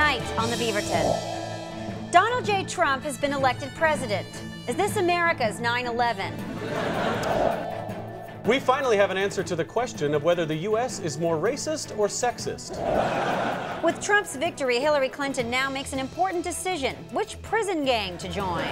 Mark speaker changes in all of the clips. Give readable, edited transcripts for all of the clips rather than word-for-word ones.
Speaker 1: Tonight on the Beaverton, Donald J. Trump has been elected president. Is this America's 9/11?
Speaker 2: We finally have an answer to the question of whether the U.S. is more racist or sexist.
Speaker 1: With Trump's victory, Hillary Clinton now makes an important decision: which prison gang to join.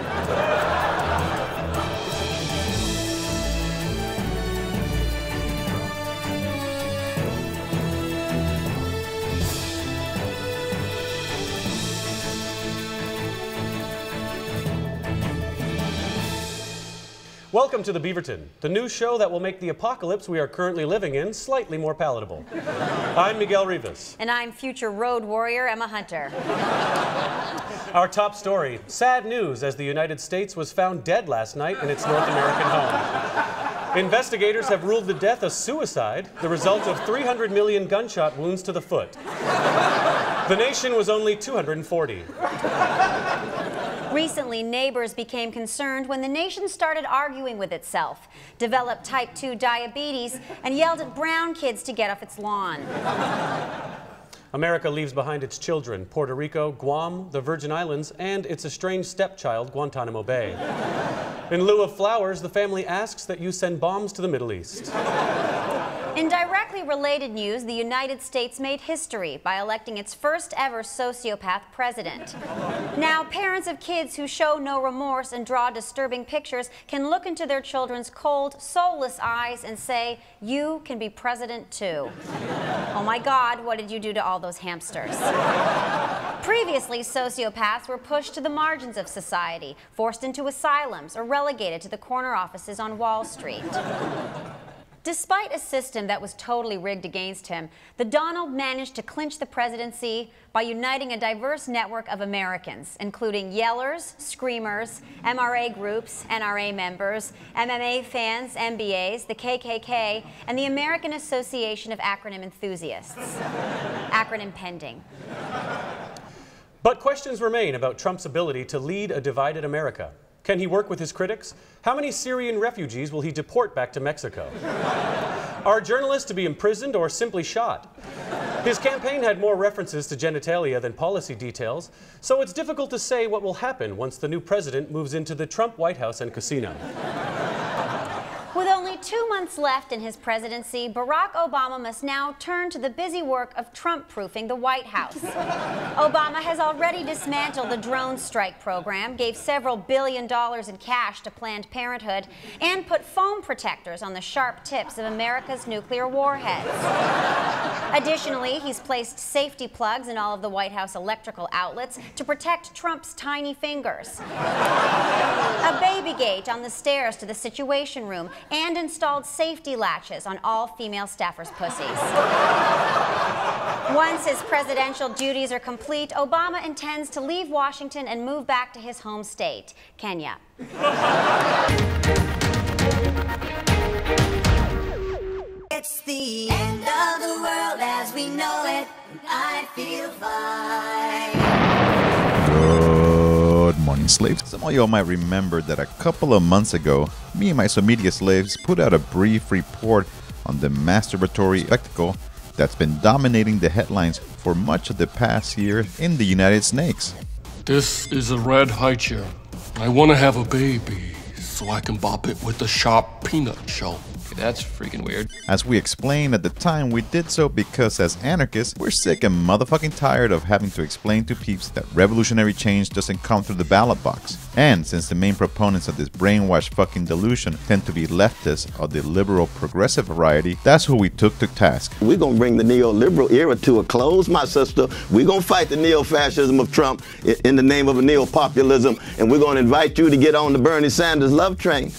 Speaker 2: Welcome to the Beaverton, the new show that will make the apocalypse we are currently living in slightly more palatable. I'm Miguel Rivas.
Speaker 1: And I'm future road warrior Emma Hunter.
Speaker 2: Our top story: sad news as the United States was found dead last night in its North American home. Investigators have ruled the death a suicide, the result of 300 million gunshot wounds to the foot. The nation was only 240.
Speaker 1: Recently, neighbors became concerned when the nation started arguing with itself, developed type 2 diabetes, and yelled at brown kids to get off its lawn.
Speaker 2: America leaves behind its children, Puerto Rico, Guam, the Virgin Islands, and its estranged stepchild, Guantanamo Bay. In lieu of flowers, the family asks that you send bombs to the Middle East.
Speaker 1: In directly related news, the United States made history by electing its first ever sociopath president. Now, parents of kids who show no remorse and draw disturbing pictures can look into their children's cold, soulless eyes and say, "You can be president too." Oh my God, what did you do to all those hamsters? Previously, sociopaths were pushed to the margins of society, forced into asylums, or relegated to the corner offices on Wall Street. Despite a system that was totally rigged against him, the Donald managed to clinch the presidency by uniting a diverse network of Americans, including yellers, screamers, MRA groups, NRA members, MMA fans, MBAs, the KKK, and the American Association of Acronym Enthusiasts. Acronym pending.
Speaker 2: But questions remain about Trump's ability to lead a divided America. Can he work with his critics? How many Syrian refugees will he deport back to Mexico? Are journalists to be imprisoned or simply shot? His campaign had more references to genitalia than policy details, so it's difficult to say what will happen once the new president moves into the Trump White House and casino.
Speaker 1: With only 2 months left in his presidency, Barack Obama must now turn to the busy work of Trump-proofing the White House. Obama has already dismantled the drone strike program, gave several $1 billion in cash to Planned Parenthood, and put foam protectors on the sharp tips of America's nuclear warheads. Additionally, he's placed safety plugs in all of the White House electrical outlets to protect Trump's tiny fingers. A baby gate on the stairs to the Situation Room, and installed safety latches on all female staffers' pussies. Once his presidential duties are complete, Obama intends to leave Washington and move back to his home state, Kenya.
Speaker 3: It's the end of the world as we know it, and I feel fine.
Speaker 4: Good morning, slaves. Some of y'all might remember that a couple of months ago, me and my social media slaves put out a brief report on the masturbatory spectacle that's been dominating the headlines for much of the past year in the United Snakes.
Speaker 5: This is a red high chair. I want to have a baby so I can bop it with a sharp peanut shell.
Speaker 6: That's freaking weird.
Speaker 4: As we explained at the time, we did so because as anarchists, we're sick and motherfucking tired of having to explain to peeps that revolutionary change doesn't come through the ballot box. And since the main proponents of this brainwashed fucking delusion tend to be leftists of the liberal progressive variety, that's who we took to task.
Speaker 7: We're gonna bring the neoliberal era to a close, my sister. We're gonna fight the neo-fascism of Trump in the name of a neo-populism, and we're gonna invite you to get on the Bernie Sanders love train.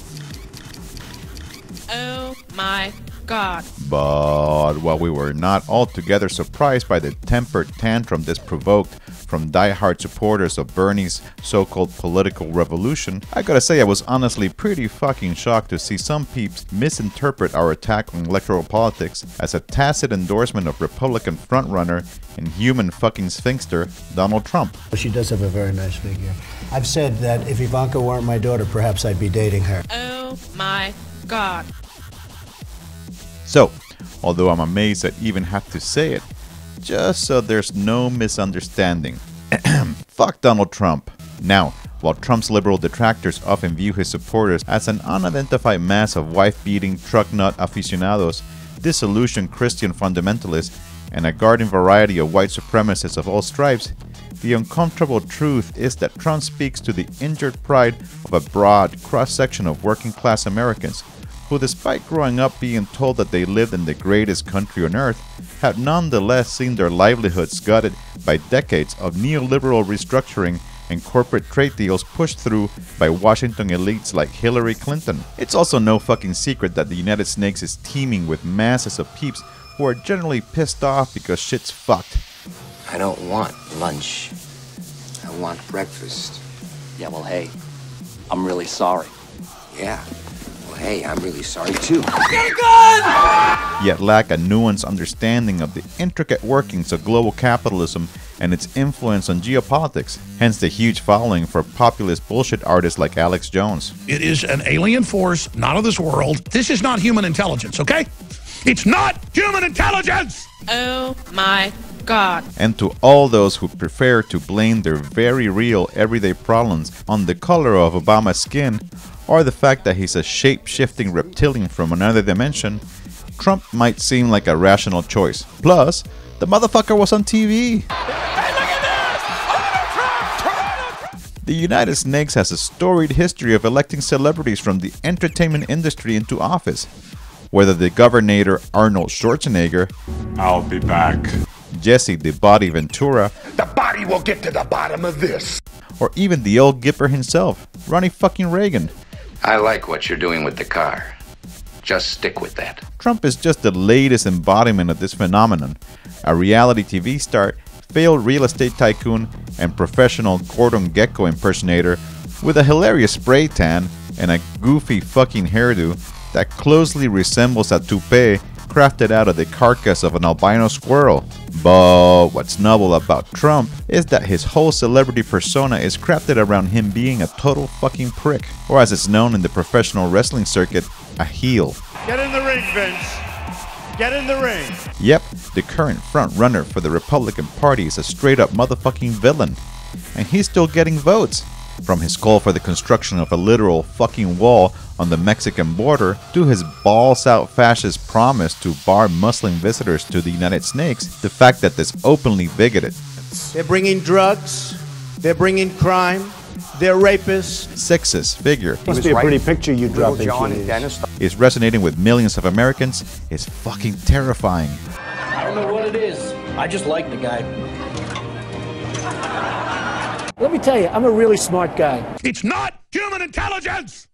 Speaker 8: Oh my God.
Speaker 4: But while we were not altogether surprised by the temper tantrum this provoked from die-hard supporters of Bernie's so-called political revolution, I gotta say I was honestly pretty fucking shocked to see some peeps misinterpret our attack on electoral politics as a tacit endorsement of Republican frontrunner and human fucking sphinxter Donald Trump.
Speaker 9: She does have a very nice figure. I've said that if Ivanka weren't my daughter, perhaps I'd be dating her.
Speaker 8: Oh my God.
Speaker 4: So, although I'm amazed I even have to say it, just so there's no misunderstanding. Fuck Donald Trump. Now, while Trump's liberal detractors often view his supporters as an unidentified mass of wife-beating truck nut aficionados, disillusioned Christian fundamentalists, and a garden variety of white supremacists of all stripes, the uncomfortable truth is that Trump speaks to the injured pride of a broad cross-section of working-class Americans who, despite growing up being told that they lived in the greatest country on earth, have nonetheless seen their livelihoods gutted by decades of neoliberal restructuring and corporate trade deals pushed through by Washington elites like Hillary Clinton. It's also no fucking secret that the United Snakes is teeming with masses of peeps who are generally pissed off because shit's fucked.
Speaker 6: I don't want lunch. I want breakfast.
Speaker 10: Yeah, well, hey, I'm really sorry.
Speaker 6: Yeah. Well, hey, I'm really sorry too.
Speaker 10: Get a gun!
Speaker 4: Yet lack a nuanced understanding of the intricate workings of global capitalism and its influence on geopolitics, hence the huge following for populist bullshit artists like Alex Jones.
Speaker 11: It is an alien force, not of this world. This is not human intelligence, okay? It's not human intelligence!
Speaker 8: Oh my God.
Speaker 4: And to all those who prefer to blame their very real everyday problems on the color of Obama's skin, or the fact that he's a shape-shifting reptilian from another dimension, Trump might seem like a rational choice. Plus, the motherfucker was on TV.
Speaker 10: Hey, look at this!
Speaker 4: The United Snakes has a storied history of electing celebrities from the entertainment industry into office. Whether the Governor Arnold Schwarzenegger,
Speaker 5: I'll be back.
Speaker 4: Jesse the Body Ventura,
Speaker 11: The body will get to the bottom of this.
Speaker 4: or even the old Gipper himself, Ronnie fucking Reagan.
Speaker 6: I like what you're doing with the car. Just stick with that.
Speaker 4: Trump is just the latest embodiment of this phenomenon. A reality TV star, failed real estate tycoon, and professional Gordon Gekko impersonator with a hilarious spray tan and a goofy fucking hairdo that closely resembles a toupee crafted out of the carcass of an albino squirrel. But what's novel about Trump is that his whole celebrity persona is crafted around him being a total fucking prick, or as it's known in the professional wrestling circuit, a heel.
Speaker 12: Get in the ring, Vince. Get in the ring.
Speaker 4: Yep, the current front runner for the Republican Party is a straight up motherfucking villain, and he's still getting votes. From his call for the construction of a literal fucking wall on the Mexican border to his balls-out fascist promise to bar Muslim visitors to the United Snakes, the fact that this openly bigoted,
Speaker 9: They're bringing drugs. They're bringing crime. They're rapists.
Speaker 4: sexist figure
Speaker 9: Must be a pretty picture you drop
Speaker 6: John
Speaker 9: into
Speaker 6: and Dennis.
Speaker 4: is resonating with millions of Americans is fucking terrifying.
Speaker 10: I don't know what it is. I just like the guy.
Speaker 13: Let me tell you, I'm a really smart guy.
Speaker 11: It's not human intelligence!